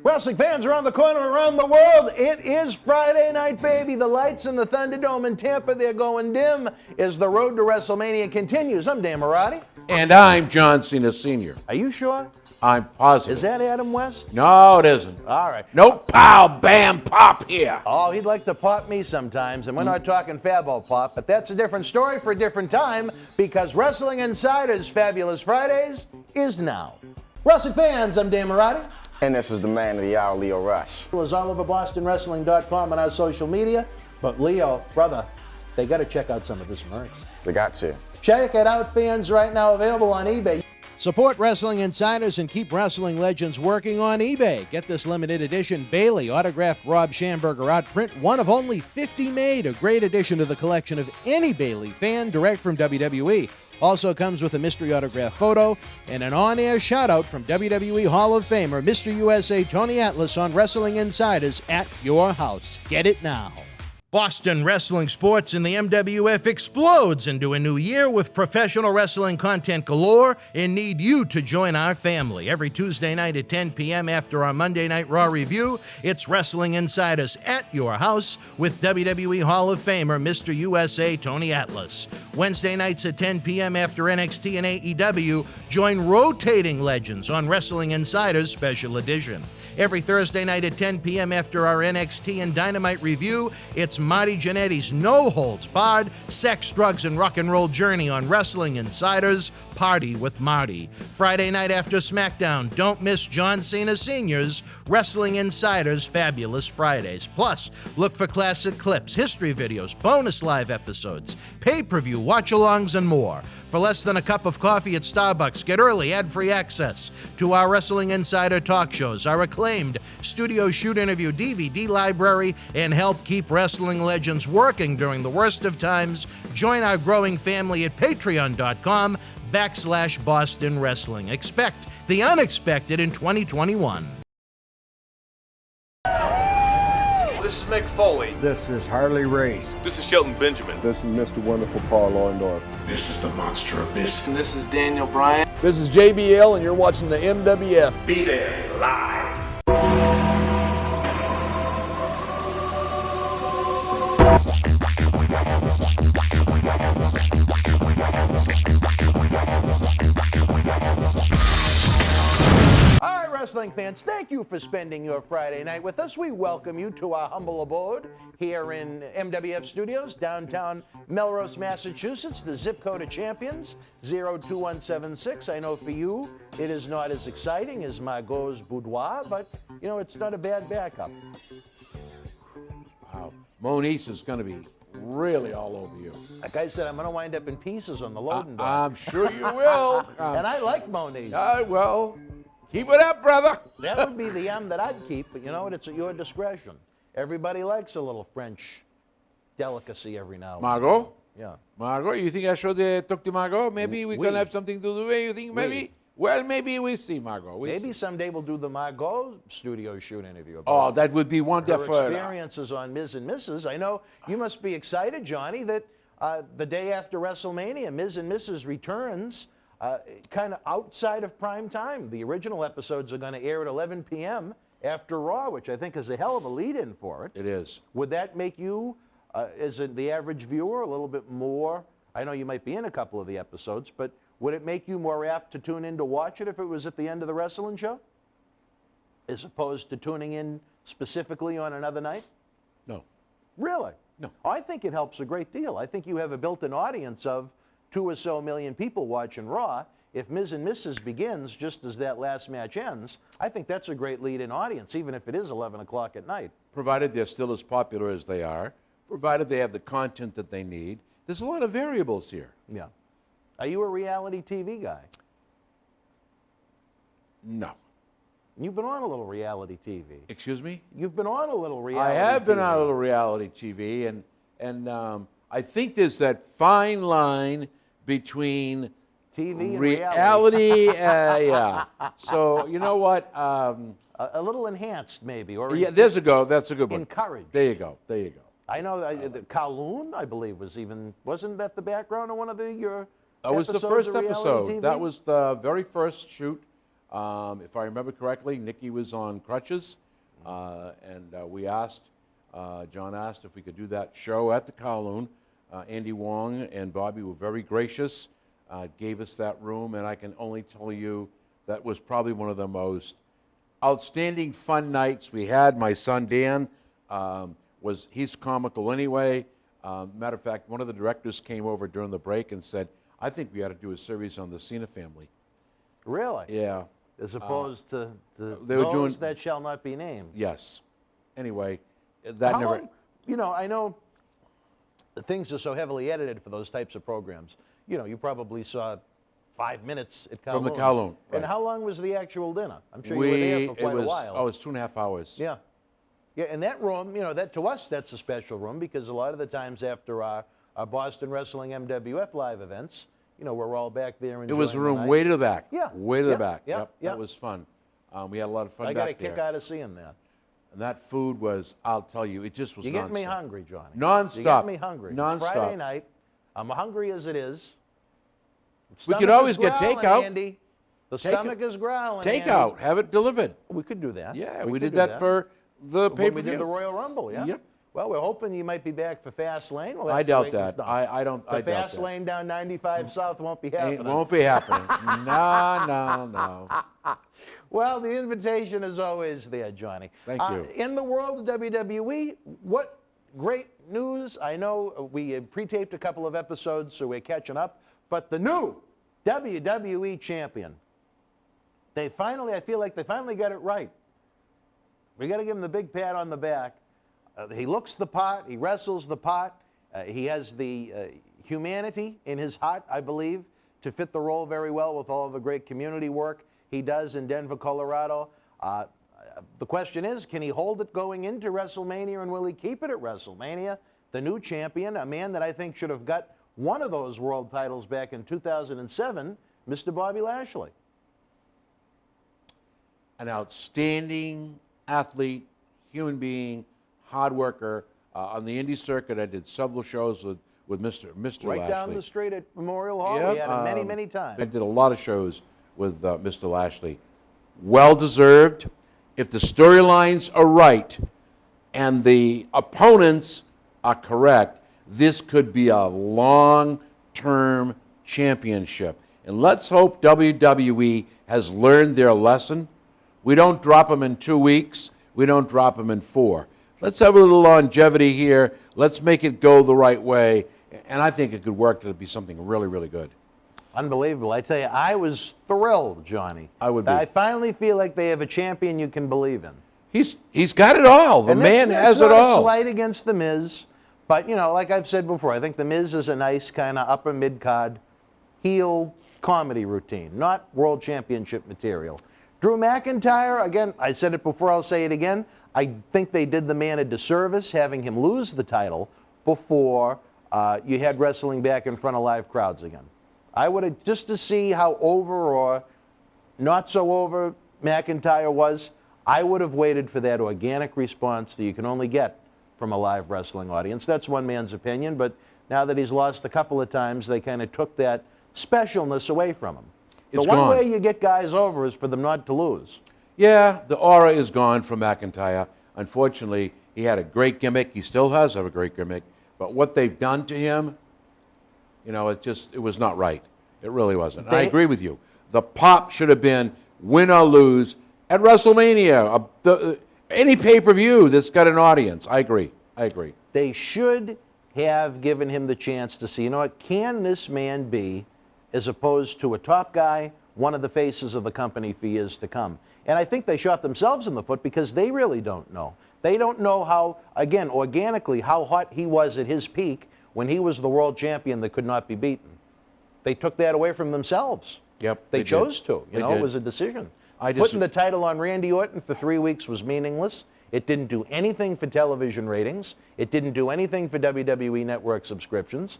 Wrestling fans around the corner, around the world, it is Friday night, baby. The lights in the Thunderdome in Tampa, they're going dim as the road to WrestleMania continues. I'm Dan Marty. And I'm John Cena Sr. Are you sure? I'm positive. Is that Adam West? No, it isn't. All right. No pow, bam, pop here. Oh, he'd like to pop me sometimes, and we're not talking Fabo pop, but that's a different story for a different time because Wrestling Insider's Fabulous Fridays is now. Wrestling fans, I'm Dan Marty. And this is the man of the hour, Leo Rush. It was all over BostonWrestling.com and our social media. But Leo, brother, they got to check out some of this merch. They got to. Check it out, fans, right now available on eBay. Support Wrestling Insiders and keep wrestling legends working on eBay. Get this limited edition Bailey autographed Rob Schamberger outprint, one of only 50 made. A great addition to the collection of any Bailey fan direct from WWE. Also comes with a mystery autograph photo and an on-air shout-out from WWE Hall of Famer Mr. USA Tony Atlas on Wrestling Insiders at your house. Get it now. Boston Wrestling Sports and the MWF explodes into a new year with professional wrestling content galore and need you to join our family. Every Tuesday night at 10 p.m. after our Monday Night Raw review, it's Wrestling Insiders at your house with WWE Hall of Famer Mr. USA Tony Atlas. Wednesday nights at 10 p.m. after NXT and AEW, join rotating legends on Wrestling Insiders Special Edition. Every Thursday night at 10 p.m. after our NXT and Dynamite review, it's Marty Jannetty's no-holds-barred sex, drugs, and rock and roll journey on Wrestling Insiders Party with Marty. Friday night after SmackDown, don't miss John Cena Sr.'s Wrestling Insiders Fabulous Fridays. Plus, look for classic clips, history videos, bonus live episodes, pay-per-view watch-alongs, and more. For less than a cup of coffee at Starbucks, get early ad-free access to our Wrestling Insider talk shows, our acclaimed studio shoot interview DVD library, and help keep wrestling legends working during the worst of times. Join our growing family at patreon.com/Boston Wrestling. Expect the unexpected in 2021. This is Mick Foley. This is Harley Race. This is Shelton Benjamin. This is Mr. Wonderful Paul Orndorff. This is the Monster Abyss. And this is Daniel Bryan. This is JBL, and you're watching the MWF. Be there live. All right, wrestling fans, thank you for spending your Friday night with us. We welcome you to our humble abode here in MWF Studios, downtown Melrose, Massachusetts, the zip code of champions, 02176. I know for you, it is not as exciting as Margot's boudoir, but, you know, it's not a bad backup. Wow. Moniz is going to be really all over you. Like I said, I'm going to wind up in pieces on the loading dock. I'm sure you will. And I like Moniz. Well, keep it up, brother. That would be the M that I'd keep, but you know what? It's at your discretion. Everybody likes a little French delicacy every now and then. Margot? Yeah. Margot, you think I should talk to Margot? Maybe we can have something to do. You think maybe? Well, maybe we see Margot. Maybe someday we'll do the Margot studio shoot interview. Oh, that would be wonderful. Her experiences on Miz and Mrs. I know you must be excited, Johnny, that the day after WrestleMania, Miz and Mrs. returns kind of outside of prime time. The original episodes are going to air at 11 p.m. after Raw, which I think is a hell of a lead-in for it. It is. Would that make you, as the average viewer, a little bit more, I know you might be in a couple of the episodes, but would it make you more apt to tune in to watch it if it was at the end of the wrestling show? As opposed to tuning in specifically on another night? No. Really? No. I think it helps a great deal. I think you have a built-in audience of 2 or so million people watching Raw. If Miz and Mrs. begins just as that last match ends, I think that's a great lead-in audience, even if it is 11 o'clock at night. Provided they're still as popular as they are, provided they have the content that they need. There's a lot of variables here. Yeah. Are you a reality TV guy? No. You've been on a little reality TV. Excuse me? You've been on a little reality I have been TV. on a little reality TV, and I think there's that fine line between TV and reality. Yeah. So you know what? a little enhanced, maybe, or Yeah, there's a go. That's a good one. encouraged. There you go. There you go. I know the Kowloon, I believe, wasn't that the background of one of your That was the episodes first of reality episode. TV? That was the very first shoot. If I remember correctly, Nikki was on crutches, and we asked, John asked if we could do that show at the Kowloon. Andy Wong and Bobby were very gracious, gave us that room, and I can only tell you that was probably one of the most outstanding fun nights we had. My son Dan he's comical anyway. Matter of fact, one of the directors came over during the break and said, I think we ought to do a series on the Cena family. Really? Yeah. As opposed to they were those doing, that shall not be named. Yes. Anyway, that How never... long, you know, I know things are so heavily edited for those types of programs. You know, you probably saw 5 minutes at Kowloon. From the Kowloon, right. And how long was the actual dinner? I'm sure you were there for quite a while. Oh, it was 2.5 hours. Yeah. Yeah, and that room, you know, that to us, that's a special room because a lot of the times after our Boston Wrestling MWF live events, you know, we're all back there enjoying It was a the room night. way to the back. Yeah. Way to the back. Yeah. Yep. Yeah. That was fun. We had a lot of fun I got a back there. kick out of seeing that. And that food was, I'll tell you, it just was You nonstop. get me hungry, Johnny. Nonstop. You get me hungry. Nonstop. It's Friday night. I'm hungry as it is. We could Stomach always is get growling, takeout. Andy. The Take- stomach is growling, Andy. Takeout. Have it delivered. We could do that. Yeah, We we could did do that for the when pay-per-view. we did the Royal Rumble, yeah? Yep. Well, we're hoping you might be back for Fast Lane. Well, I that's doubt the way it's that. done. I don't. The I doubt Fast that. Lane down 95 South won't be happening. It won't be happening. No. Well, the invitation is always there, Johnny. Thank you. In the world of WWE, what great news. I know we had pre-taped a couple of episodes, so we're catching up. But the new WWE champion, I feel like they finally got it right. We got to give him the big pat on the back. He looks the part. He wrestles the part. He has the humanity in his heart, I believe, to fit the role very well with all of the great community work he does in Denver, Colorado. The question is, can he hold it going into WrestleMania, and will he keep it at WrestleMania? The new champion, a man that I think should have got one of those world titles back in 2007, Mr. Bobby Lashley. An outstanding athlete, human being, hard worker. On the indie circuit, I did several shows with Mr. Right Lashley. down the street at Memorial Hall. Yep, We had him many, many times. I did a lot of shows with Mr. Lashley. Well deserved. If the storylines are right and the opponents are correct, this could be a long-term championship. And let's hope WWE has learned their lesson. We don't drop them in 2 weeks. We don't drop them in 4. Let's have a little longevity here. Let's make it go the right way. And I think it could work to be something really, really good. Unbelievable. I tell you, I was thrilled, Johnny. I would be. I finally feel like they have a champion you can believe in. He's got it all. The And man that's has it not a all. slight against The Miz, but, you know, like I've said before, I think The Miz is a nice kind of upper mid-card heel comedy routine, not world championship material. Drew McIntyre, again, I said it before, I'll say it again. I think they did the man a disservice having him lose the title before you had wrestling back in front of live crowds again. I would have, just to see how over or not so over McIntyre was, I would have waited for that organic response that you can only get from a live wrestling audience. That's one man's opinion, but now that he's lost a couple of times, they kind of took that specialness away from him. It's the one gone. way you get guys over is for them not to lose. Yeah, the aura is gone from McIntyre. Unfortunately, he had a great gimmick. He still has a great gimmick. But what they've done to him, you know, it was not right. It really wasn't. I agree with you. The pop should have been win or lose at WrestleMania, any pay-per-view that's got an audience. I agree. They should have given him the chance to see, you know what, can this man be, as opposed to a top guy, one of the faces of the company for years to come? And I think they shot themselves in the foot because they really don't know. They don't know how, again, organically, how hot he was at his peak when he was the world champion that could not be beaten. They took that away from themselves. Yep, They they chose did. to. You They know, it did. was a decision. I just- Putting the title on Randy Orton for 3 weeks was meaningless. It didn't do anything for television ratings. It didn't do anything for WWE Network subscriptions.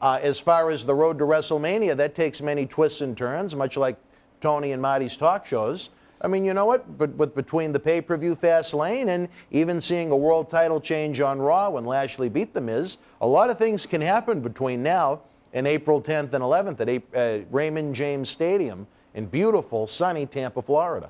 As far as the road to WrestleMania, that takes many twists and turns, much like Tony and Marty's talk shows. I mean, you know what? But between the pay-per-view Fast Lane and even seeing a world title change on Raw when Lashley beat The Miz, a lot of things can happen between now and April 10th and 11th at Raymond James Stadium in beautiful, sunny Tampa, Florida.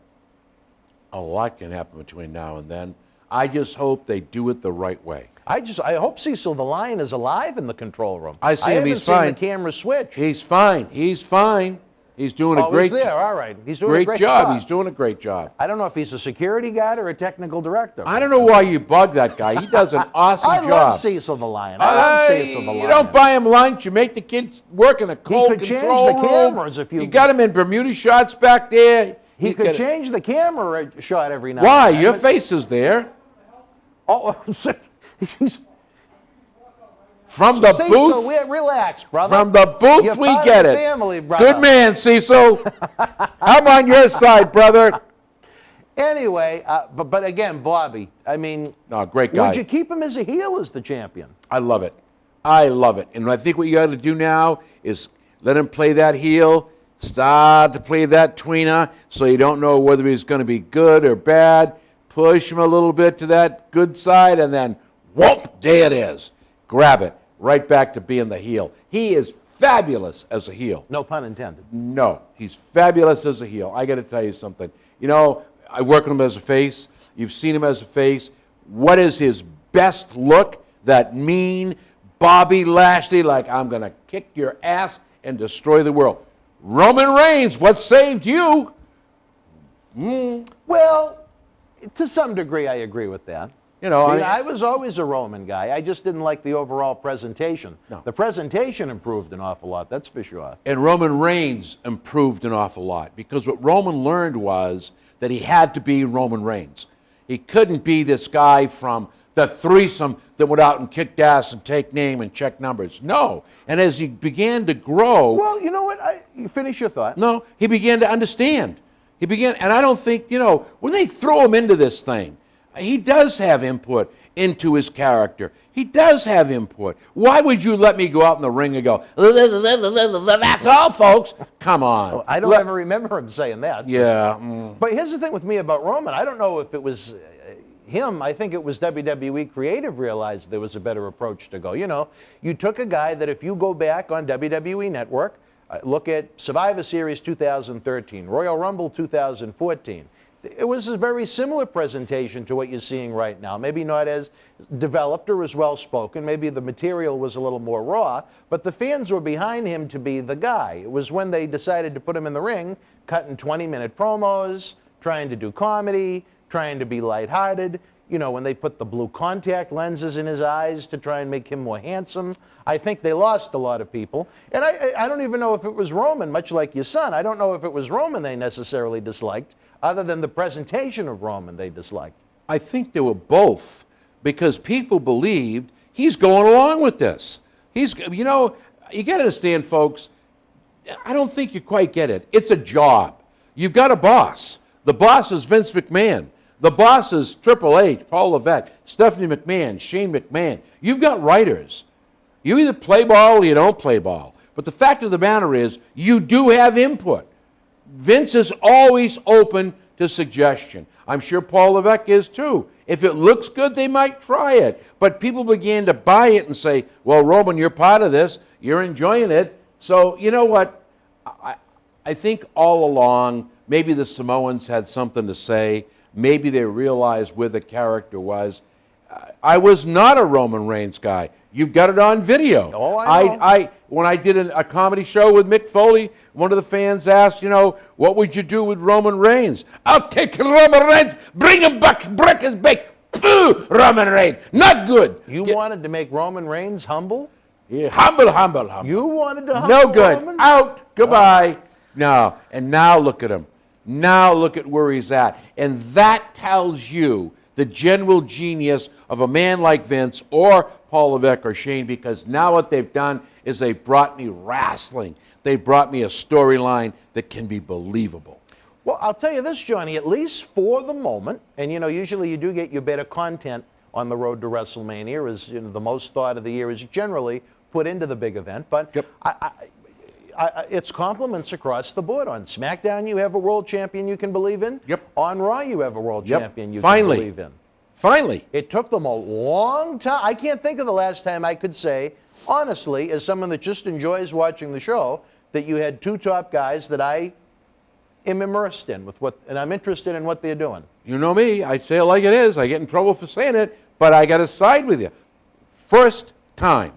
A lot can happen between now and then. I just hope they do it the right way. I hope Cecil the Lion is alive in the control room. I see him. He's I haven't fine. seen the camera switch. He's fine. He's fine. He's doing a great he's there. All right. He's doing a great job. He's doing a great job. I don't know if he's a security guard or a technical director. I don't know why you bug that guy. He does an awesome I job. love Cecil the Lion. I love Cecil the Lion. You don't buy him lunch. You make the kids work in a cold could change control the room. cameras if you got him in Bermuda shots back there. He could change the camera shot every now Why? and then. Your face is there. Oh, he's... From the Cecil, booth. relax, brother. From the booth, You're we part get of the it. family, brother. Good man, Cecil. I'm on your side, brother. Anyway, but again, Bobby, I mean, No, great guy. would you keep him as a heel as the champion? I love it. I love it. And I think what you got to do now is let him play that heel, start to play that tweener, so you don't know whether he's going to be good or bad. Push him a little bit to that good side, and then whoop, there it is. Grab it. Right back to being the heel. He is fabulous as a heel. No pun intended. No, he's fabulous as a heel. I got to tell you something. You know, I work with him as a face. You've seen him as a face. What is his best look? That mean Bobby Lashley, like I'm going to kick your ass and destroy the world. Roman Reigns, what saved you? Well, to some degree, I agree with that. You know, I was always a Roman guy. I just didn't like the overall presentation. No. The presentation improved an awful lot, that's for sure. And Roman Reigns improved an awful lot because what Roman learned was that he had to be Roman Reigns. He couldn't be this guy from the threesome that went out and kicked ass and take name and check numbers. No. And as he began to grow... Well, you know what? You finish your thought. No, he began to understand. And I don't think, when they throw him into this thing, he does have input into his character. He does have input. Why would you let me go out in the ring and go, that's all, folks? Come on. Well, I don't ever remember him saying that. Yeah. But here's the thing with me about Roman. I don't know if it was him. I think it was WWE Creative realized there was a better approach to go. You took a guy that if you go back on WWE Network, look at Survivor Series 2013, Royal Rumble 2014, it was a very similar presentation to what you're seeing right now. Maybe not as developed or as well spoken. Maybe the material was a little more raw, but the fans were behind him to be the guy. It was when they decided to put him in the ring, cutting 20-minute promos, trying to do comedy, trying to be lighthearted. When they put the blue contact lenses in his eyes to try and make him more handsome. I think they lost a lot of people. And I don't even know if it was Roman, much like your son. I don't know if it was Roman they necessarily disliked, other than the presentation of Roman they disliked. I think they were both, because people believed he's going along with this. You got to understand, folks, I don't think you quite get it. It's a job. You've got a boss. The boss is Vince McMahon. The boss is Triple H, Paul Levesque, Stephanie McMahon, Shane McMahon. You've got writers. You either play ball or you don't play ball. But the fact of the matter is, you do have input. Vince is always open to suggestion. I'm sure Paul Levesque is too. If it looks good, they might try it. But people began to buy it and say, well, Roman, you're part of this. You're enjoying it. So, you know what? I think all along, maybe the Samoans had something to say. Maybe they realized where the character was. I was not a Roman Reigns guy. You've got it on video. Oh, I know. When I did a comedy show with Mick Foley, one of the fans asked, what would you do with Roman Reigns? I'll take Roman Reigns, bring him back, break his back. Pooh, Roman Reigns, not good. You wanted to make Roman Reigns humble? Yeah, humble. You wanted to humble No good. Roman? Out. Goodbye. No. And now look at him. Now look at where he's at. And that tells you the general genius of a man like Vince or Paul Levesque or Shane, because now what they've done is they brought me wrestling. They brought me a storyline that can be believable. Well, I'll tell you this, Johnny, at least for the moment, and usually you do get your better content on the road to WrestleMania, as the most thought of the year is generally put into the big event, but Yep. it's compliments across the board. On SmackDown, you have a world champion you can believe in. Yep. On Raw, you have a world Yep. champion you Finally. can believe in. Finally. It took them a long time. I can't think of the last time I could say, honestly, as someone that just enjoys watching the show, that you had two top guys that I am immersed in and I'm interested in what they're doing. You know me, I say it like it is. I get in trouble for saying it, but I got to side with you. First time.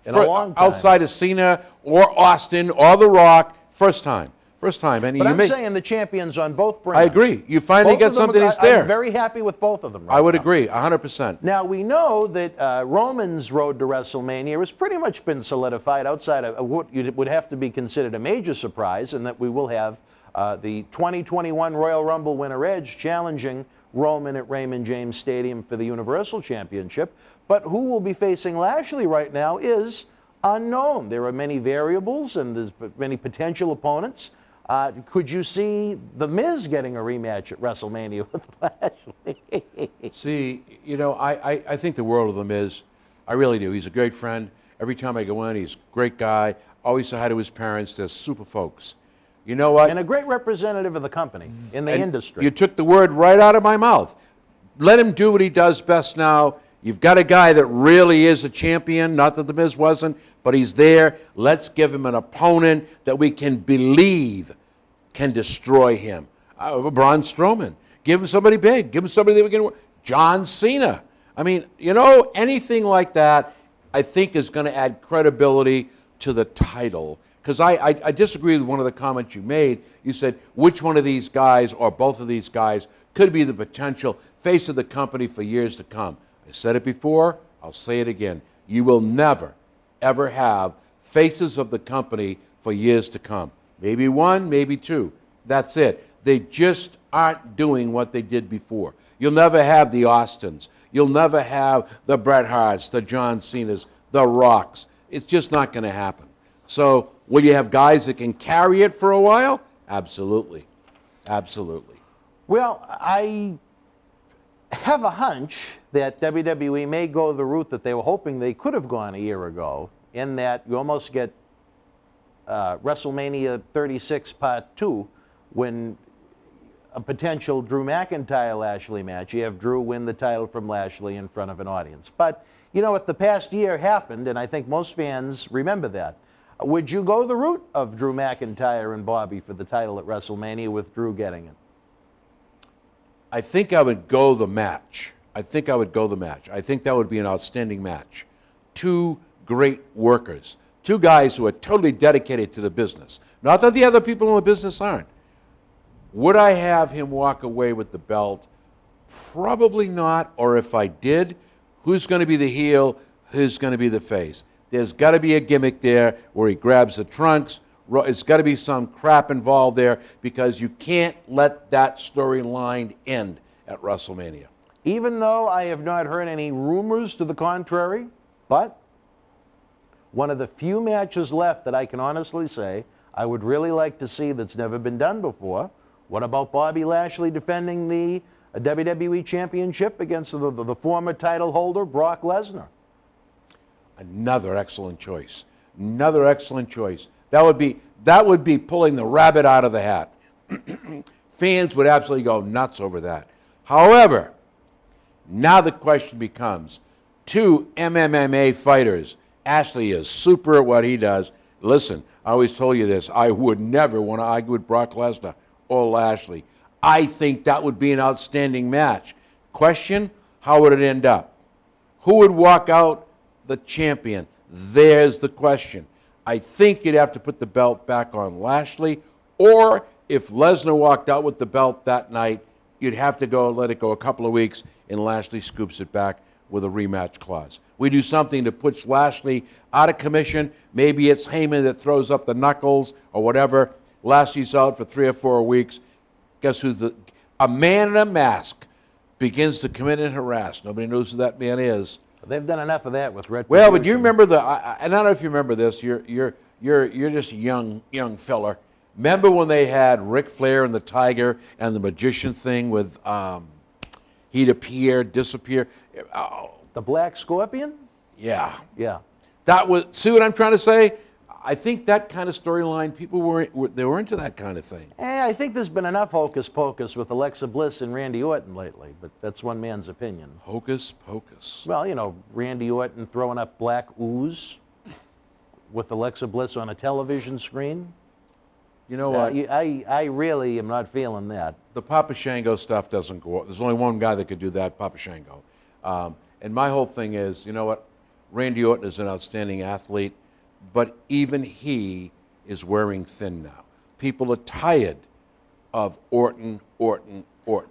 In a long time. Outside of Cena or Austin or The Rock, first time. First time. And But I'm saying the champions on both brands. I agree. You finally get something that's there. I'm very happy with both of them right I would now. agree, 100%. Now, we know that Roman's road to WrestleMania has pretty much been solidified outside of what would have to be considered a major surprise, and that we will have the 2021 Royal Rumble winner Edge challenging Roman at Raymond James Stadium for the Universal Championship. But who will be facing Lashley right now is unknown. There are many variables and there's many potential opponents. Could you see The Miz getting a rematch at WrestleMania with Lashley? See, you know, I think the world of The Miz. I really do. He's a great friend. Every time I go in, he's a great guy. Always say hi to his parents. They're super folks. You know what? And a great representative of the company in the industry. You took the word right out of my mouth. Let him do what he does best now. You've got a guy that really is a champion, not that The Miz wasn't, but he's there. Let's give him an opponent that we can believe can destroy him. Braun Strowman. Give him somebody big. Give him somebody that we can work. John Cena. I mean, you know, anything like that, I think is going to add credibility to the title. Because I disagree with one of the comments you made. You said, which one of these guys or both of these guys could be the potential face of the company for years to come? I said it before, I'll say it again. You will never, ever have faces of the company for years to come. Maybe one, maybe two. That's it. They just aren't doing what they did before. You'll never have the Austins. You'll never have the Bret Harts, the John Cenas, the Rocks. It's just not going to happen. So will you have guys that can carry it for a while? Absolutely. Absolutely. Well, I have a hunch that WWE may go the route that they were hoping they could have gone a year ago, in that you almost get WrestleMania 36 Part 2 when a potential Drew McIntyre-Lashley match. You have Drew win the title from Lashley in front of an audience. But, you know what, the past year happened, and I think most fans remember that. Would you go the route of Drew McIntyre and Bobby for the title at WrestleMania with Drew getting it? I think I would go the match. I think that would be an outstanding match. Two great workers. Two guys who are totally dedicated to the business. Not that the other people in the business aren't. Would I have him walk away with the belt? Probably not. Or if I did, who's going to be the heel? Who's going to be the face? There's got to be a gimmick there where he grabs the trunks. It's got to be some crap involved there, because you can't let that storyline end at WrestleMania. Even though I have not heard any rumors to the contrary, but one of the few matches left that I can honestly say I would really like to see that's never been done before. What about Bobby Lashley defending the WWE Championship against the former title holder, Brock Lesnar? Another excellent choice. Another excellent choice. That would be pulling the rabbit out of the hat. Fans would absolutely go nuts over that. However, now the question becomes, two MMA fighters. Ashley is super at what he does. Listen, I always told you this. I would never want to argue with Brock Lesnar or Lashley. I think that would be an outstanding match. Question, how would it end up? Who would walk out the champion? There's the question. I think you'd have to put the belt back on Lashley, or if Lesnar walked out with the belt that night, you'd have to let it go a couple of weeks, and Lashley scoops it back with a rematch clause. We do something that puts Lashley out of commission. Maybe it's Heyman that throws up the knuckles or whatever. Lashley's out for 3 or 4 weeks. Guess who's a man in a mask begins to commit and harass. Nobody knows who that man is. They've done enough of that with Retribution. Well, but you remember and I don't know if you remember this. You're just a young feller. Remember when they had Ric Flair and the Tiger and the magician thing with he'd appear, disappear. The Black Scorpion? Yeah. Yeah. That was. See what I'm trying to say? I think that kind of storyline, people were into that kind of thing. I think there's been enough hocus pocus with Alexa Bliss and Randy Orton lately, but that's one man's opinion. Hocus pocus. Well, you know, Randy Orton throwing up black ooze with Alexa Bliss on a television screen. You know what? I really am not feeling that. The Papa Shango stuff doesn't go. There's only one guy that could do that, Papa Shango. And my whole thing is, you know what? Randy Orton is an outstanding athlete, but even he is wearing thin now. People are tired of Orton.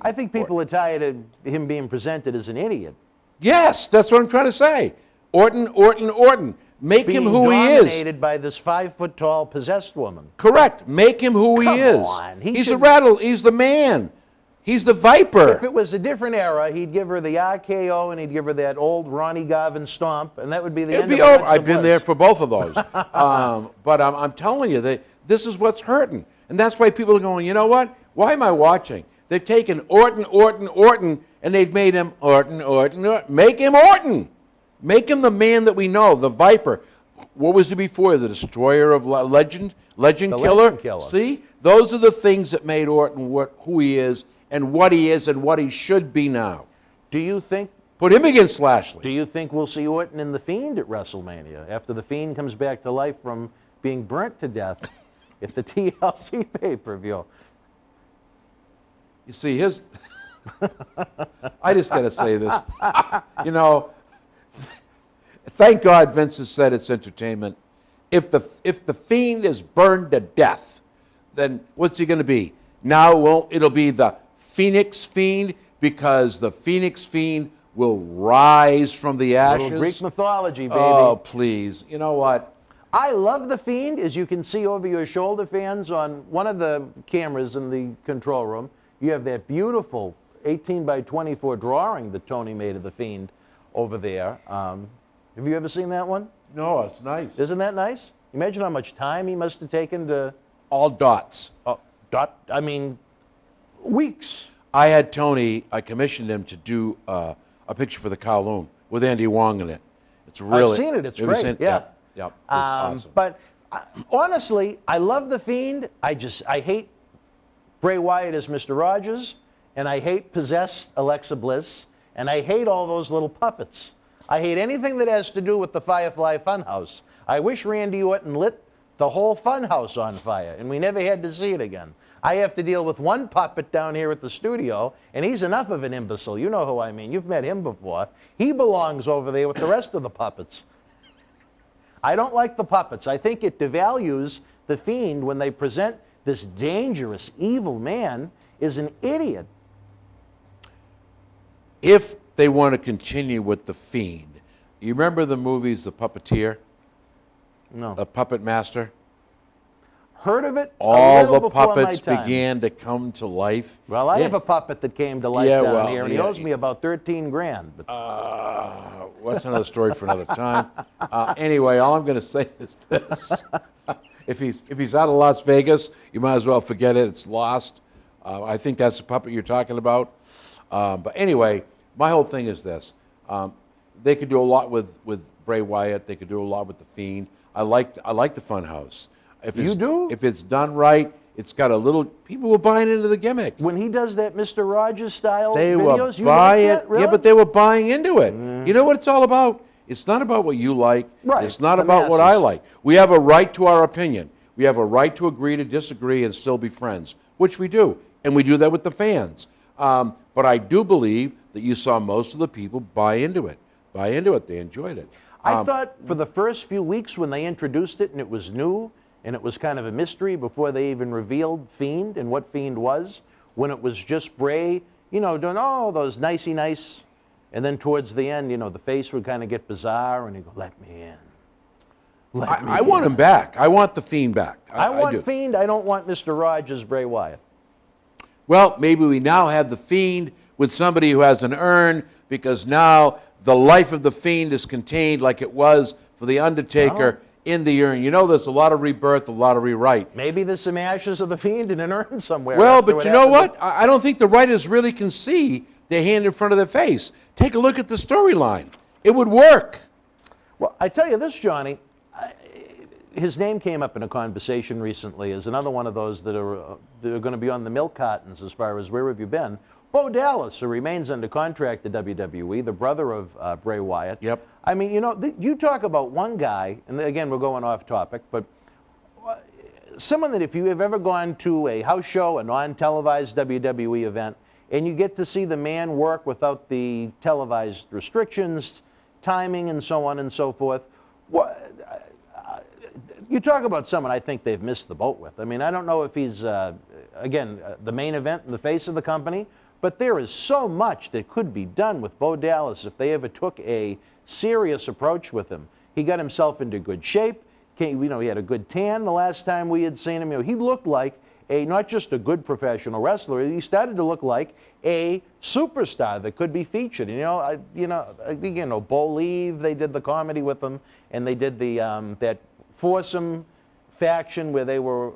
I think people are tired of him being presented as an idiot. Yes, that's what I'm trying to say. Orton. Make him who he is. Dominated by this 5-foot-tall possessed woman. Correct. Make him who he is. On. He's a rattle. He's the man. He's the Viper. If it was a different era, he'd give her the RKO and he'd give her that old Ronnie Garvin stomp, and that would be the It'd end be of over. Alexa I've been Bliss. there for both of those. But I'm telling you, this is what's hurting. And that's why people are going, you know what? Why am I watching? They've taken Orton, and they've made him Orton. Make him Orton. Make him the man that we know, the Viper. What was he before? The destroyer of legend killer? Legend killer. See? Those are the things that made Orton who he is and what he should be now. Do you think? Put him against Lashley. Do you think we'll see Orton and The Fiend at WrestleMania after The Fiend comes back to life from being burnt to death at the TLC pay-per-view? You see, I just got to say this. You know, thank God Vince has said it's entertainment. If the Fiend is burned to death, then what's he going to be? Now it'll be the Phoenix Fiend, because the Phoenix Fiend will rise from the ashes. Little Greek mythology, baby. Oh, please. You know what? I love The Fiend, as you can see over your shoulder, fans, on one of the cameras in the control room. You have that beautiful 18 by 24 drawing that Tony made of The Fiend over there. Have you ever seen that one? No, it's nice. Isn't that nice? Imagine how much time he must have taken to... All dots. Weeks. I commissioned him to do a picture for the Kowloon with Andy Wong in it. It's really... I've seen it. It's great. Yeah. Yep. It's awesome. But honestly, I love The Fiend. I hate Bray Wyatt as Mr. Rogers, and I hate possessed Alexa Bliss, and I hate all those little puppets. I hate anything that has to do with the Firefly Funhouse. I wish Randy Orton lit the whole Funhouse on fire, and we never had to see it again. I have to deal with one puppet down here at the studio, and he's enough of an imbecile. You know who I mean. You've met him before. He belongs over there with the rest of the puppets. I don't like the puppets. I think it devalues The Fiend when they present this dangerous, evil man is an idiot. If they want to continue with The Fiend, you remember the movies The Puppeteer? No. The Puppet Master? Heard of it? All the puppets began to come to life. Well, I have a puppet that came to life down here, and he owes me about 13 grand. But... well, that's another story for another time. Anyway, all I'm going to say is this. If he's out of Las Vegas, you might as well forget it. It's lost. I think that's the puppet you're talking about. But anyway, my whole thing is this. They could do a lot with Bray Wyatt. They could do a lot with The Fiend. I like the Funhouse. You do? If it's done right, it's got a little... People were buying into the gimmick. When he does that Mr. Rogers style they videos, were buying, like that? Really? Yeah, but they were buying into it. You know what it's all about? It's not about what you like. Right. It's not The about what masses. I like. We have a right to our opinion. We have a right to agree to disagree and still be friends, which we do. And we do that with the fans. But I do believe that you saw most of the people buy into it. They enjoyed it. I thought for the first few weeks when they introduced it and it was new and it was kind of a mystery before they even revealed Fiend and what Fiend was, when it was just Bray, doing all those nicey nice, and then towards the end, the face would kind of get bizarre and he'd go, let me in. I want him back. I want the Fiend back. I want do. Fiend. I don't want Mr. Rogers, Bray Wyatt. Well, maybe we now have the Fiend with somebody who has an urn, because now the life of the Fiend is contained like it was for the Undertaker in the urn. There's a lot of rebirth, a lot of rewrite. Maybe there's some ashes of the Fiend in an urn somewhere. Well, but you know what? I don't think the writers really can see their hand in front of their face. Take a look at the storyline. It would work. Well, I tell you this, Johnny. His name came up in a conversation recently as another one of those that are going to be on the milk cartons as far as where have you been. Bo Dallas, who remains under contract to WWE, the brother of Bray Wyatt. Yep. I mean, you talk about one guy, and again, we're going off topic, but someone that if you have ever gone to a house show, a non-televised WWE event, and you get to see the man work without the televised restrictions, timing, and so on and so forth, you talk about someone I think they've missed the boat with. I mean, I don't know if he's, again, the main event in the face of the company, but there is so much that could be done with Bo Dallas if they ever took a serious approach with him. He got himself into good shape. He had a good tan the last time we had seen him. He looked like not just a good professional wrestler. He started to look like a superstar that could be featured. I think Bo Leave, they did the comedy with him, and they did the that foursome faction where they were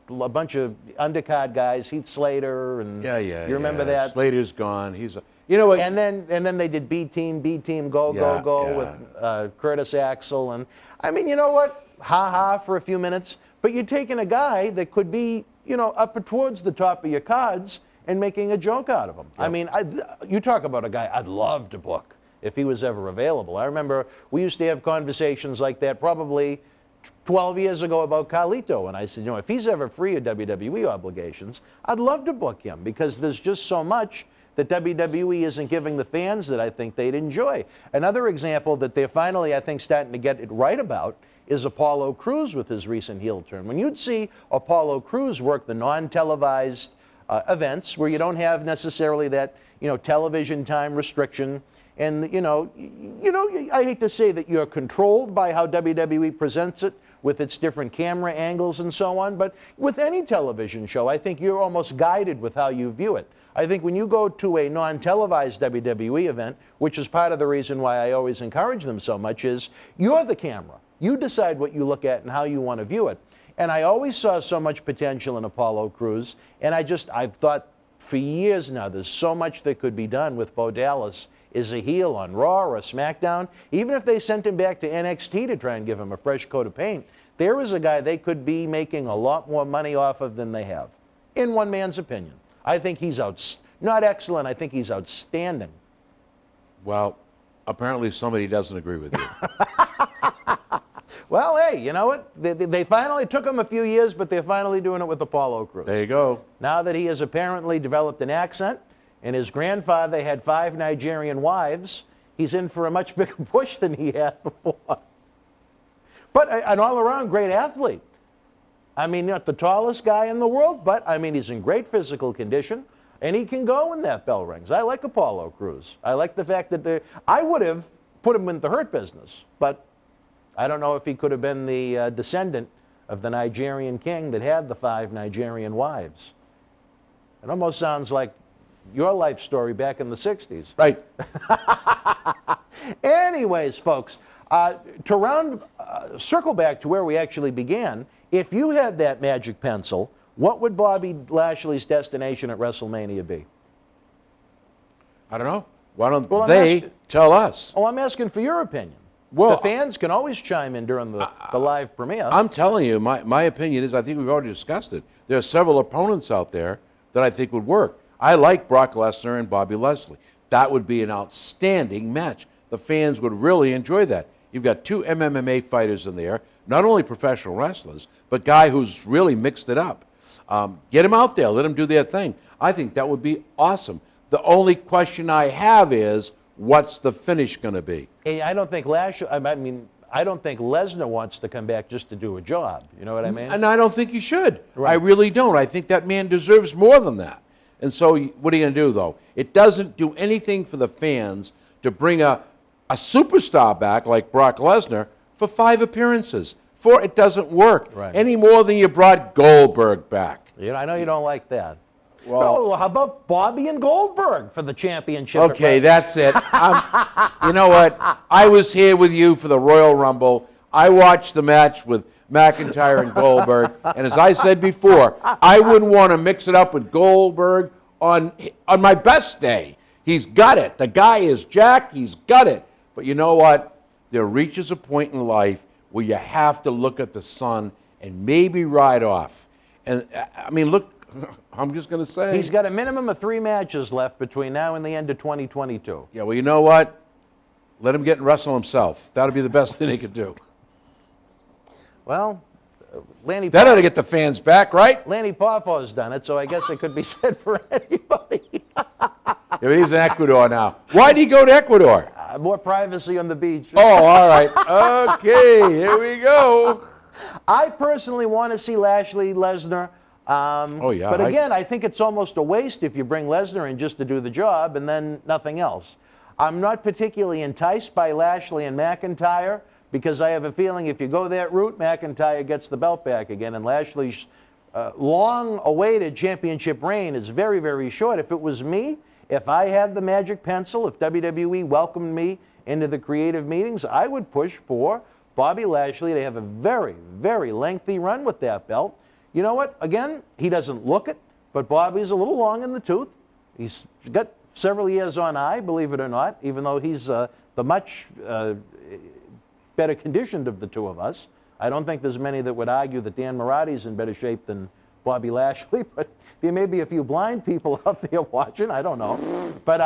a bunch of undercard guys, Heath Slater, and you remember that? Slater's gone. He's you know what? And then they did B Team, go with Curtis Axel, and I mean, you know what? Ha ha for a few minutes, but you're taking a guy that could be up towards the top of your cards and making a joke out of him. Yep. I mean, you talk about a guy I'd love to book if he was ever available. I remember we used to have conversations like that probably 12 years ago about Carlito, and I said, if he's ever free of WWE obligations, I'd love to book him because there's just so much that WWE isn't giving the fans that I think they'd enjoy. Another example that they're finally, I think, starting to get it right about is Apollo Crews with his recent heel turn. When you'd see Apollo Crews work the non-televised events where you don't have necessarily that television time restriction, and I hate to say that you're controlled by how WWE presents it with its different camera angles and so on, but with any television show, I think you're almost guided with how you view it. I think when you go to a non-televised WWE event, which is part of the reason why I always encourage them so much, is you're the camera. You decide what you look at and how you want to view it. And I always saw so much potential in Apollo Crews, and I've thought for years now there's so much that could be done with Bo Dallas as a heel on Raw or SmackDown. Even if they sent him back to NXT to try and give him a fresh coat of paint, there is a guy they could be making a lot more money off of than they have, in one man's opinion. I think he's not excellent, I think he's outstanding. Well, apparently somebody doesn't agree with you. Well, hey, you know what? They finally took him a few years, but they're finally doing it with Apollo Crews. There you go. Now that he has apparently developed an accent, and his grandfather had 5 Nigerian wives, he's in for a much bigger push than he had before. But an all-around great athlete. I mean, not the tallest guy in the world, but I mean, he's in great physical condition, and he can go when that bell rings. I like Apollo Crews. I like the fact that I would have put him in the Hurt Business, but I don't know if he could have been the descendant of the Nigerian king that had the 5 Nigerian wives. It almost sounds like your life story back in the 60s. Right. Anyways, folks, to circle back to where we actually began, if you had that magic pencil, what would Bobby Lashley's destination at WrestleMania be? I don't know. Why don't they tell us? Oh, I'm asking for your opinion. Well, the fans can always chime in during the live premiere. I'm telling you, my opinion is, I think we've already discussed it. There are several opponents out there that I think would work. I like Brock Lesnar and Bobby Lashley. That would be an outstanding match. The fans would really enjoy that. You've got 2 MMA fighters in there, not only professional wrestlers, but guy who's really mixed it up. Get them out there. Let them do their thing. I think that would be awesome. The only question I have is, what's the finish going to be? I don't think I don't think Lesnar wants to come back just to do a job. You know what I mean? And I don't think he should. Right. I really don't. I think that man deserves more than that. And so what are you going to do, though? It doesn't do anything for the fans to bring a superstar back like Brock Lesnar for 5 appearances. It doesn't work any more than you brought Goldberg back. I know you don't like that. Well, how about Bobby and Goldberg for the championship? Okay, that's it. You know what? I was here with you for the Royal Rumble. I watched the match with McIntyre and Goldberg, and as I said before, I wouldn't want to mix it up with Goldberg on my best day. He's got it. The guy is jacked. He's got it. But you know what? There reaches a point in life where you have to look at the sun and maybe ride off. And I mean, look, I'm just going to say. He's got a minimum of 3 matches left between now and the end of 2022. Yeah, well, you know what? Let him get and wrestle himself. That'll be the best thing he could do. Well, Lanny That ought to get the fans back, right? Lanny Poffo's done it, so I guess it could be said for anybody. Yeah, but he's in Ecuador now. Why'd he go to Ecuador? More privacy on the beach. Oh, all right. Okay, here we go. I personally want to see Lashley, Lesnar. Oh, yeah. But again, I think it's almost a waste if you bring Lesnar in just to do the job and then nothing else. I'm not particularly enticed by Lashley and McIntyre because I have a feeling if you go that route, McIntyre gets the belt back again, and Lashley's long-awaited championship reign is very, very short. If it was me, if I had the magic pencil, if WWE welcomed me into the creative meetings, I would push for Bobby Lashley to have a very, very lengthy run with that belt. You know what? Again, he doesn't look it, but Bobby's a little long in the tooth. He's got several years on eye, believe it or not, even though he's the much better conditioned of the two of us. I don't think there's many that would argue that Dan Marati's in better shape than Bobby Lashley, but there may be a few blind people out there watching. I don't know. But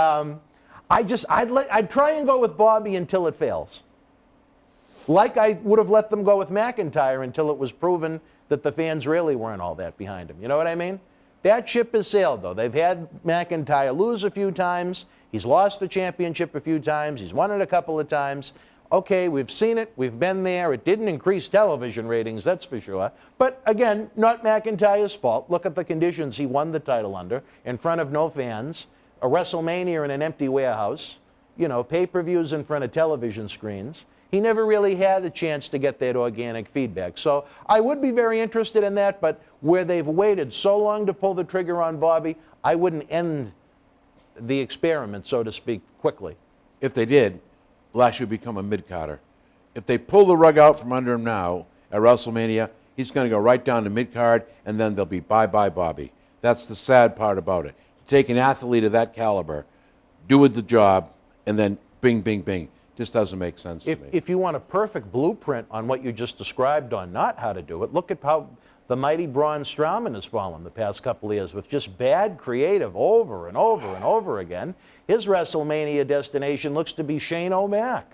I'd try and go with Bobby until it fails. Like I would have let them go with McIntyre until it was proven that the fans really weren't all that behind him. You know what I mean? That ship has sailed, though. They've had McIntyre lose a few times. He's lost the championship a few times. He's won it a couple of times. Okay, we've seen it. We've been there. It didn't increase television ratings, that's for sure. But again, not McIntyre's fault. Look at the conditions he won the title under, in front of no fans, a WrestleMania in an empty warehouse, you know, pay-per-views in front of television screens. He never really had a chance to get that organic feedback. So I would be very interested in that, but where they've waited so long to pull the trigger on Bobby, I wouldn't end the experiment, so to speak, quickly. If they did, Lashley would become a mid-carder. If they pull the rug out from under him now at WrestleMania, he's going to go right down to mid-card, and then they'll be bye-bye Bobby. That's the sad part about it. Take an athlete of that caliber, do the job, and then bing, bing, bing. Just doesn't make sense to me. If you want a perfect blueprint on what you just described on not how to do it, look at how the mighty Braun Strowman has fallen the past couple of years with just bad creative over and over and over again. His WrestleMania destination looks to be Shane O'Mac.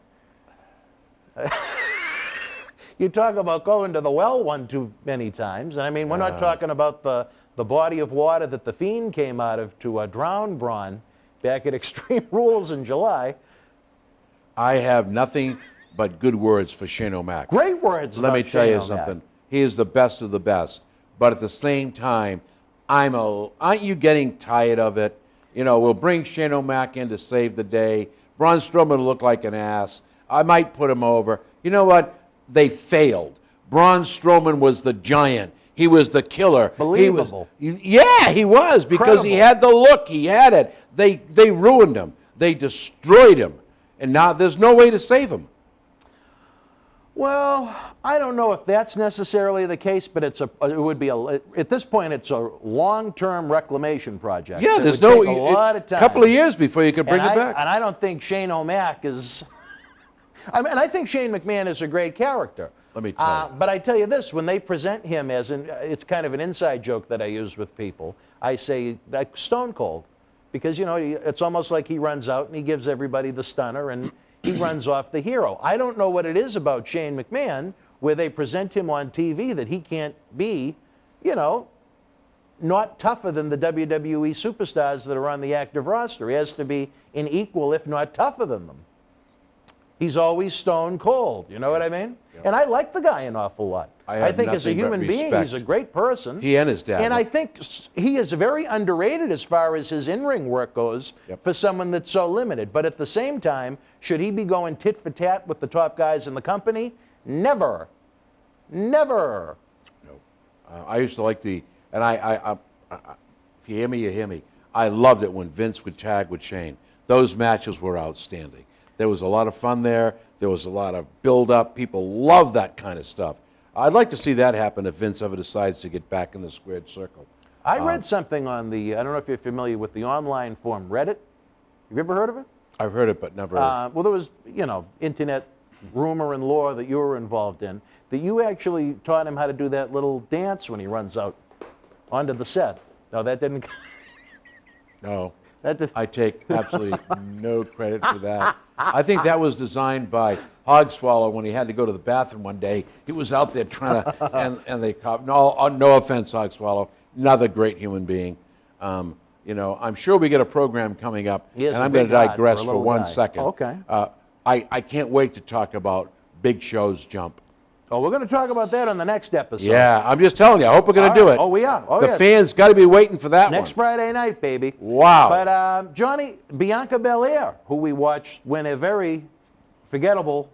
You talk about going to the well one too many times. And I mean, we're not talking about the body of water that the Fiend came out of to drown Braun back at Extreme Rules in July. I have nothing but good words for Shane O'Mac. Great words. Let me about tell Shane you O'Mac. something. He is the best of the best. But at the same time, aren't you getting tired of it? You know, we'll bring Shane O'Mac in to save the day. Braun Strowman will look like an ass. I might put him over. You know what? They failed. Braun Strowman was the giant. He was the killer. Believable. He was, because he Credible. had the look. He had it. They ruined him. They destroyed him. And now there's no way to save him. Well, I don't know if that's necessarily the case, but at this point, it's a long-term reclamation project. Yeah, It there's would take a lot of time. couple of years before you could bring it back. And I don't think Shane O'Mac is. And I think Shane McMahon is a great character. Let me tell you. But I tell you this: when they present him as it's kind of an inside joke that I use with people. I say like Stone Cold, because you know it's almost like he runs out and he gives everybody the stunner and he runs off the hero. I don't know what it is about Shane McMahon where they present him on TV that he can't be, you know, not tougher than the WWE superstars that are on the active roster. He has to be an equal, if not tougher than them. He's always stone cold, you know what I mean? Yep. And I like the guy an awful lot. I think as a human being, he's a great person. He and his dad. And I think he is very underrated as far as his in-ring work goes for someone that's so limited. But at the same time, should he be going tit for tat with the top guys in the company? Never. Never. No. I used to like if you hear me, you hear me. I loved it when Vince would tag with Shane. Those matches were outstanding. There was a lot of fun there. There was a lot of build-up. People love that kind of stuff. I'd like to see that happen if Vince ever decides to get back in the squared circle. I read something on I don't know if you're familiar with the online forum Reddit. Have you ever heard of it? I've heard it, but never. Well, there was, internet rumor and lore that you were involved in, that you actually taught him how to do that little dance when he runs out onto the set. No, that didn't. No. I take absolutely no credit for that. I think that was designed by Hogswallow when he had to go to the bathroom one day. He was out there trying to, and they caught. No offense, Hogswallow, another great human being. I'm sure we get a program coming up, and I'm going to digress for 1 second. Okay. I can't wait to talk about Big Show's jump. Oh, we're going to talk about that on the next episode. Yeah, I'm just telling you. I hope we're going to do it. Oh, we are. Oh, the yeah. fans got to be waiting for that Next one. Friday night, baby. Wow. But, Johnny, Bianca Belair, who we watched win a very forgettable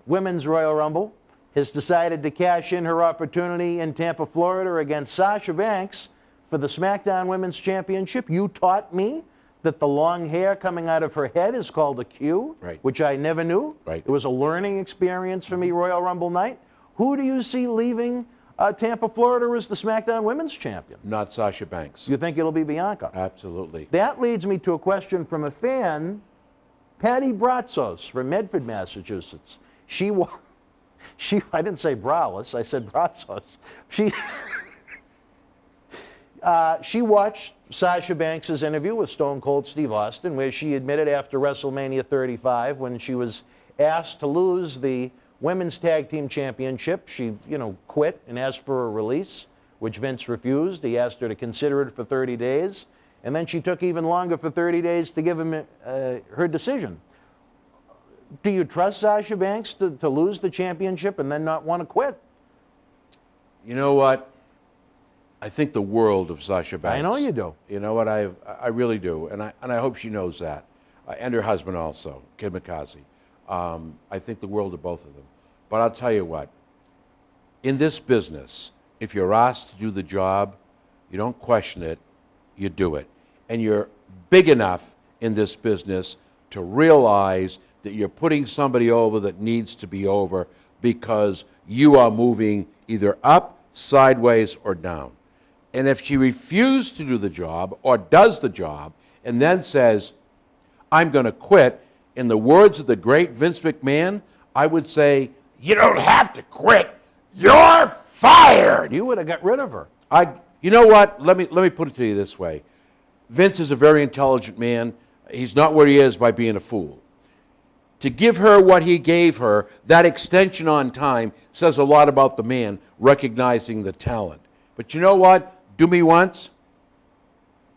Women's Royal Rumble, has decided to cash in her opportunity in Tampa, Florida against Sasha Banks for the SmackDown Women's Championship. You taught me that the long hair coming out of her head is called a Q, right, which I never knew. Right. It was a learning experience for me, Royal Rumble night. Who do you see leaving Tampa, Florida as the SmackDown Women's Champion? Not Sasha Banks. You think it'll be Bianca? Absolutely. That leads me to a question from a fan, Patty Bratsos from Medford, Massachusetts. I didn't say Braless, I said Bratsos. She watched Sasha Banks' interview with Stone Cold Steve Austin, where she admitted after WrestleMania 35, when she was asked to lose the Women's Tag Team Championship, she, quit and asked for a release, which Vince refused. He asked her to consider it for 30 days, and then she took even longer for 30 days to give him her decision. Do you trust Sasha Banks to lose the championship and then not want to quit? You know what? I think the world of Sasha Banks. I know you do. You know what? I really do, and I hope she knows that, and her husband also, Kid Mikaze. I think the world of both of them. But I'll tell you what. In this business, if you're asked to do the job, you don't question it, you do it, and you're big enough in this business to realize that you're putting somebody over that needs to be over because you are moving either up, sideways, or down. And if she refused to do the job or does the job and then says, I'm going to quit, in the words of the great Vince McMahon, I would say, you don't have to quit. You're fired. You would have got rid of her. You know what? Let me put it to you this way. Vince is a very intelligent man. He's not where he is by being a fool. To give her what he gave her, that extension on time, says a lot about the man recognizing the talent. But you know what? Do me once,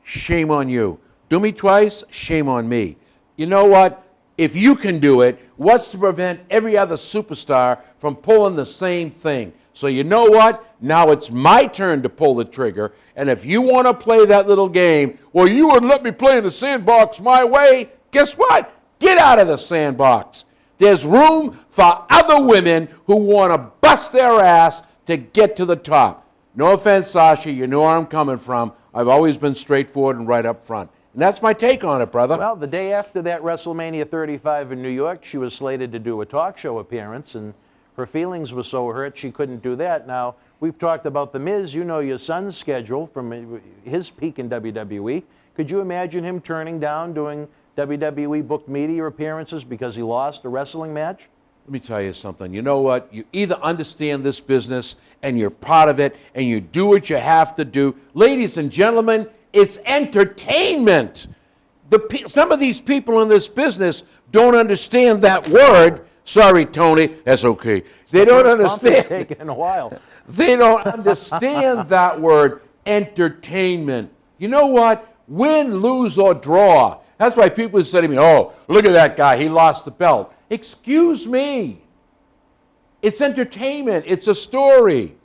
shame on you. Do me twice, shame on me. You know what? If you can do it, what's to prevent every other superstar from pulling the same thing? So you know what? Now it's my turn to pull the trigger. And if you want to play that little game, well, you wouldn't let me play in the sandbox my way. Guess what? Get out of the sandbox. There's room for other women who want to bust their ass to get to the top. No offense, Sasha, you know where I'm coming from. I've always been straightforward and right up front. And that's my take on it, brother. Well, the day after that WrestleMania 35 in New York, she was slated to do a talk show appearance, and her feelings were so hurt she couldn't do that. Now, we've talked about The Miz. You know your son's schedule from his peak in WWE. Could you imagine him turning down doing WWE booked media appearances because he lost a wrestling match? Let me tell you something. You know what? You either understand this business and you're part of it and you do what you have to do. Ladies and gentlemen, it's entertainment. Some of these people in this business don't understand that word. Sorry, Tony. That's okay. They don't understand. Taking a while. They don't understand that word, entertainment. You know what? Win, lose, or draw. That's why people say to me, oh, look at that guy. He lost the belt. Excuse me. It's entertainment. It's a story.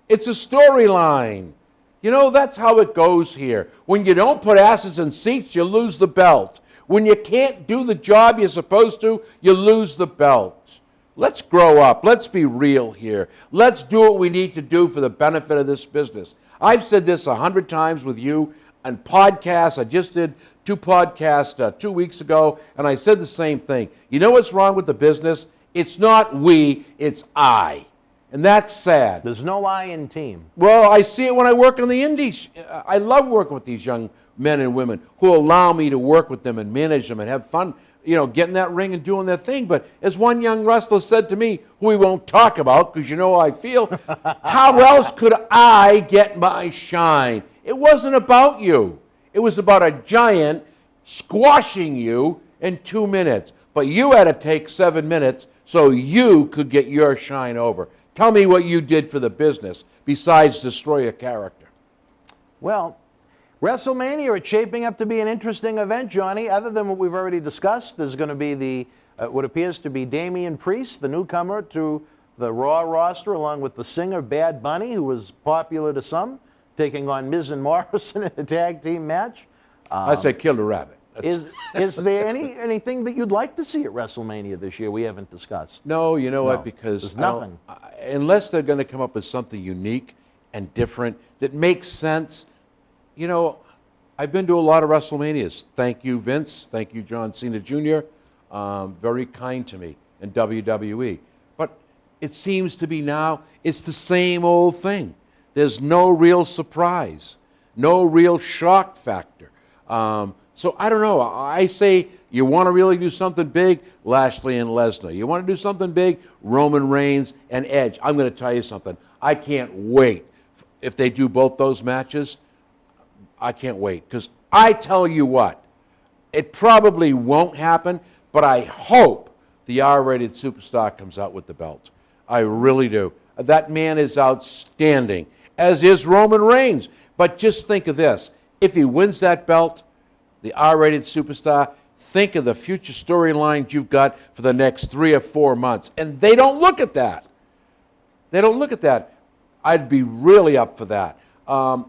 It's a storyline. You know, that's how it goes here. When you don't put asses in seats, you lose the belt. When you can't do the job you're supposed to, you lose the belt. Let's grow up. Let's be real here. Let's do what we need to do for the benefit of this business. I've said this 100 times with you on podcasts. I just did 2 podcasts 2 weeks ago, and I said the same thing. You know what's wrong with the business? It's not we, it's I. And that's sad. There's no I in team. Well, I see it when I work in the indies. I love working with these young men and women who allow me to work with them and manage them and have fun, getting that ring and doing their thing. But as one young wrestler said to me, who we won't talk about because you know how I feel, how else could I get my shine? It wasn't about you. It was about a giant squashing you in 2 minutes. But you had to take 7 minutes so you could get your shine over. Tell me what you did for the business besides destroy a character. Well, WrestleMania, it's shaping up to be an interesting event, Johnny. Other than what we've already discussed, there's going to be the what appears to be Damian Priest, the newcomer to the Raw roster, along with the singer Bad Bunny, who was popular to some, taking on Miz and Morrison in a tag team match. I say kill the rabbit. Is there anything that you'd like to see at WrestleMania this year we haven't discussed? No, you know what? Because there's nothing. Unless they're going to come up with something unique and different that makes sense. You know, I've been to a lot of WrestleManias. Thank you, Vince. Thank you, John Cena Jr. Very kind to me in WWE. But it seems to be now it's the same old thing. There's no real surprise, no real shock factor. So I don't know. I say you want to really do something big, Lashley and Lesnar. You want to do something big, Roman Reigns and Edge. I'm going to tell you something. I can't wait if they do both those matches. I can't wait because I tell you what, it probably won't happen, but I hope the R-rated superstar comes out with the belt. I really do. That man is outstanding, as is Roman Reigns. But just think of this. If he wins that belt, the R-rated superstar, think of the future storylines you've got for the next 3 or 4 months. And they don't look at that. They don't look at that. I'd be really up for that.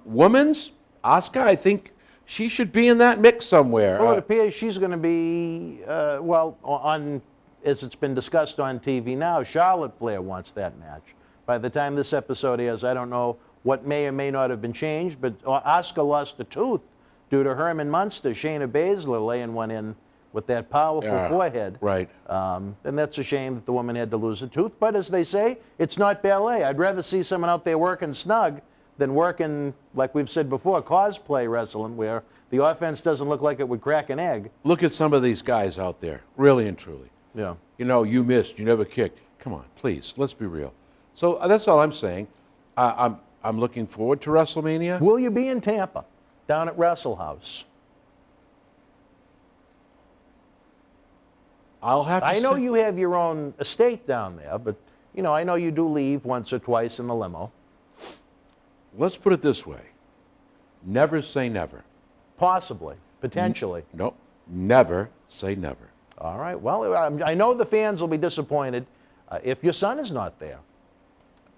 Women's, Asuka, I think she should be in that mix somewhere. Well, it appears she's going to be, as it's been discussed on TV now, Charlotte Flair wants that match. By the time this episode airs, I don't know what may or may not have been changed, but Asuka lost a tooth due to Herman Munster, Shayna Baszler laying one in with that powerful forehead. Right. And that's a shame that the woman had to lose a tooth. But as they say, it's not ballet. I'd rather see someone out there working snug than working, like we've said before, cosplay wrestling, where the offense doesn't look like it would crack an egg. Look at some of these guys out there, really and truly. Yeah. You know, you missed, you never kicked. Come on, please, let's be real. So that's all I'm saying. I'm looking forward to WrestleMania. Will you be in Tampa, down at Wrestle House? I'll have to I know say- you have your own estate down there, but, you know, I know you do leave once or twice in the limo. Let's put it this way. Never say never. Possibly, potentially. No, never say never. All right. Well, I know the fans will be disappointed if your son is not there.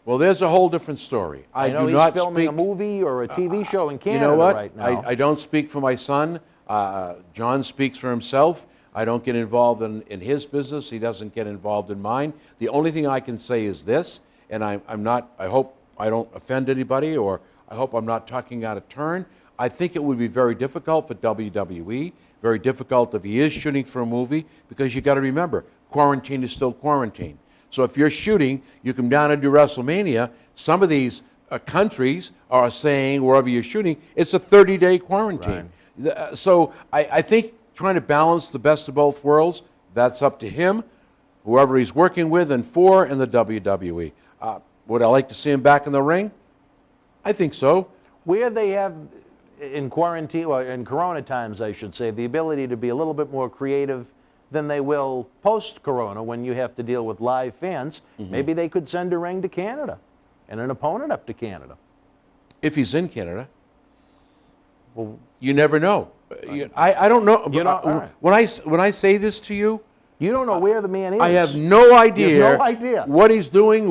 Well, there's a whole different story. I know do he's not filming speak, a movie or a TV show in you Canada know what? right now. I don't speak for my son. John speaks for himself. I don't get involved in his business. He doesn't get involved in mine. The only thing I can say is this, and I'm not, I hope I don't offend anybody, or I hope I'm not talking out of turn. I think it would be very difficult for WWE, very difficult if he is shooting for a movie, because you got to remember, quarantine is still quarantine. So if you're shooting, you come down and do WrestleMania. Some of these countries are saying, wherever you're shooting, it's a 30-day quarantine. Right. So I think trying to balance the best of both worlds, that's up to him, whoever he's working with and for, in the WWE. Would I like to see him back in the ring? I think so. Where they have, in quarantine, or in Corona times, I should say, the ability to be a little bit more creative than they will post-Corona when you have to deal with live fans, maybe they could send a ring to Canada and an opponent up to Canada. If he's in Canada. Well, you never know. I don't know. You know, when I say this to you, you don't know where the man is. I have no idea. You have no idea What he's doing.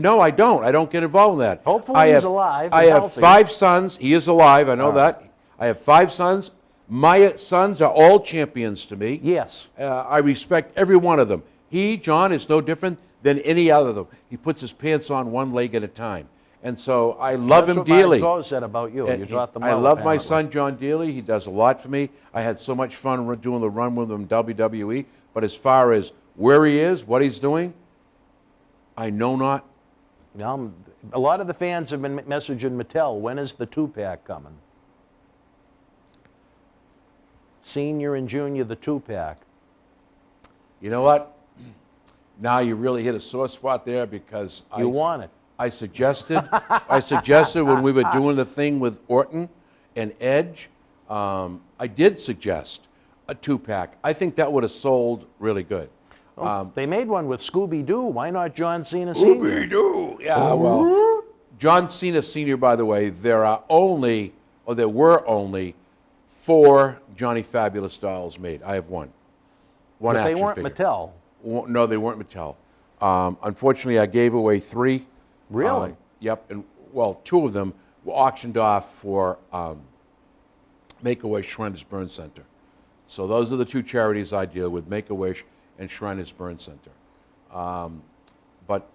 No, I don't. I don't get involved in that. Hopefully he's alive. I have 5 sons. He is alive. I know that. I have 5 sons. My sons are all champions to me. Yes. I respect every one of them. He, John, is no different than any other of them. He puts his pants on one leg at a time. And so I love him dearly. That's what my said about you. You dropped the I love my son, John, dearly. He does a lot for me. I had so much fun doing the run with him in WWE. But as far as where he is, what he's doing, I know not. A lot of the fans have been messaging Mattel, when is the 2-pack coming? Senior and junior, the 2-pack. You know what? Now you really hit a sore spot there, because you want it. I suggested when we were doing the thing with Orton and Edge, I did suggest a 2-pack. I think that would have sold really good. They made one with Scooby-Doo. Why not John Cena Sr.? Scooby-Doo! Yeah, well, John Cena Sr., by the way, there were only 4 Johnny Fabulous dolls made. I have one. One But they action weren't figure. Mattel. No, they weren't Mattel. Unfortunately, I gave away 3. Really? Yep, and well, 2 of them were auctioned off for Make-A-Wish Shriners Burn Center. So those are the 2 charities I deal with, Make-A-Wish and Shriners Burn Center. But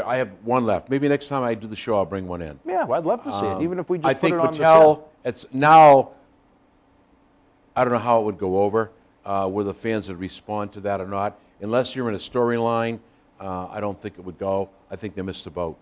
I have 1 left. Maybe next time I do the show, I'll bring one in. Yeah, well, I'd love to see it, even if we just I put think it on the Mattel, show. it's now, I don't know how it would go over, whether fans would respond to that or not. Unless you're in a storyline, I don't think it would go. I think they missed the boat.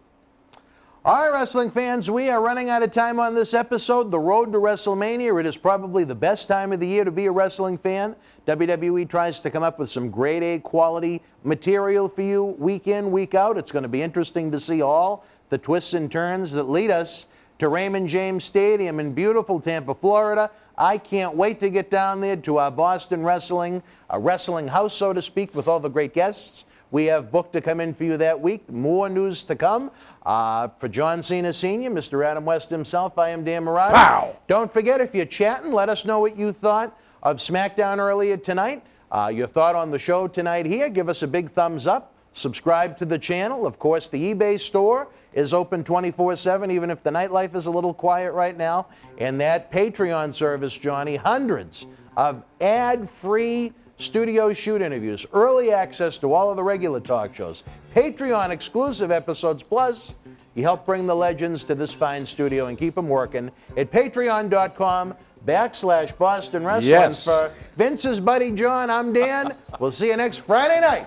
All right, wrestling fans, we are running out of time on this episode. The road to WrestleMania, it is probably the best time of the year to be a wrestling fan. WWE tries to come up with some grade A quality material for you week in, week out. It's going to be interesting to see all the twists and turns that lead us to Raymond James Stadium in beautiful Tampa, Florida. I can't wait to get down there to our Boston wrestling house, so to speak, with all the great guests we have booked to come in for you that week. More news to come. For John Cena Sr., Mr. Adam West himself, I am Dan Marati. Pow! Don't forget, if you're chatting, let us know what you thought of SmackDown earlier tonight. Your thought on the show tonight here. Give us a big thumbs up. Subscribe to the channel. Of course, the eBay store is open 24/7, even if the nightlife is a little quiet right now. And that Patreon service, Johnny, hundreds of ad-free studio shoot interviews, early access to all of the regular talk shows, Patreon exclusive episodes, plus you help bring the legends to this fine studio and keep them working at patreon.com/Boston Wrestling. Yes. For Vince's buddy John, I'm Dan. We'll see you next Friday night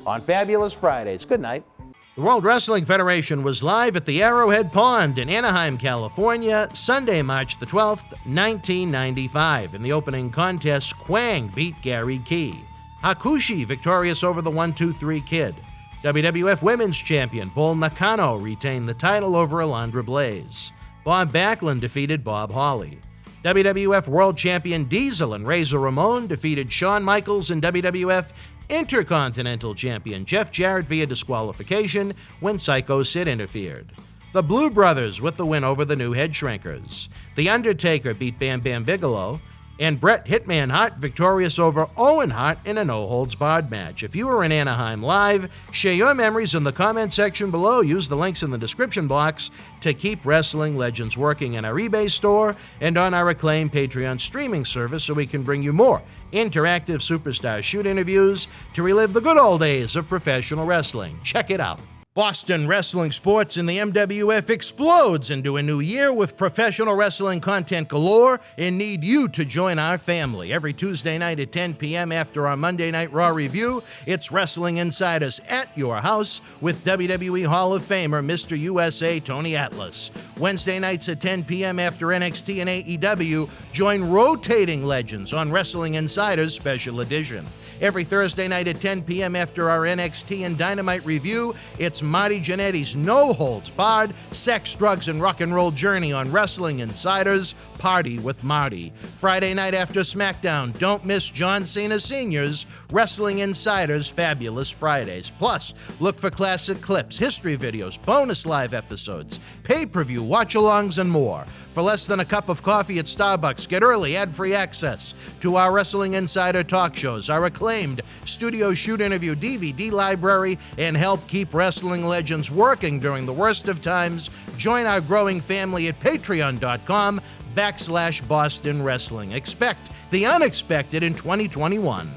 on Fabulous Fridays. Good night. The World Wrestling Federation was live at the Arrowhead Pond in Anaheim, California, Sunday, March the 12th, 1995. In the opening contest, Kwang beat Gary Key. Hakushi victorious over the 1-2-3 Kid. WWF Women's Champion Bull Nakano retained the title over Alundra Blaze. Bob Backlund defeated Bob Holly. WWF World Champion Diesel and Razor Ramon defeated Shawn Michaels and WWF Intercontinental Champion Jeff Jarrett via disqualification when Psycho Sid interfered. The Blue Brothers with the win over the New Head Shrinkers. The Undertaker beat Bam Bam Bigelow, and Bret Hitman Hart victorious over Owen Hart in a no-holds-barred match. If you were in Anaheim live, share your memories in the comment section below. Use the links in the description box to keep Wrestling Legends working in our eBay store and on our acclaimed Patreon streaming service so we can bring you more interactive superstar shoot interviews to relive the good old days of professional wrestling. Check it out. Boston Wrestling Sports in the MWF explodes into a new year with professional wrestling content galore and need you to join our family. Every Tuesday night at 10 p.m. after our Monday Night Raw review, it's Wrestling Insiders at your house with WWE Hall of Famer Mr. USA Tony Atlas. Wednesday nights at 10 p.m. after NXT and AEW, join rotating legends on Wrestling Insiders Special Edition. Every Thursday night at 10 p.m. after our NXT and Dynamite review, it's Marty Jannetty's no-holds-barred sex, drugs, and rock and roll journey on Wrestling Insiders Party with Marty. Friday night after SmackDown, don't miss John Cena Sr.'s Wrestling Insiders Fabulous Fridays. Plus, look for classic clips, history videos, bonus live episodes, pay-per-view watch-alongs, and more. For less than a cup of coffee at Starbucks, get early ad-free access to our Wrestling Insider talk shows, our acclaimed studio shoot interview DVD library, and help keep wrestling legends working during the worst of times. Join our growing family at patreon.com/Boston Wrestling. Expect the unexpected in 2021.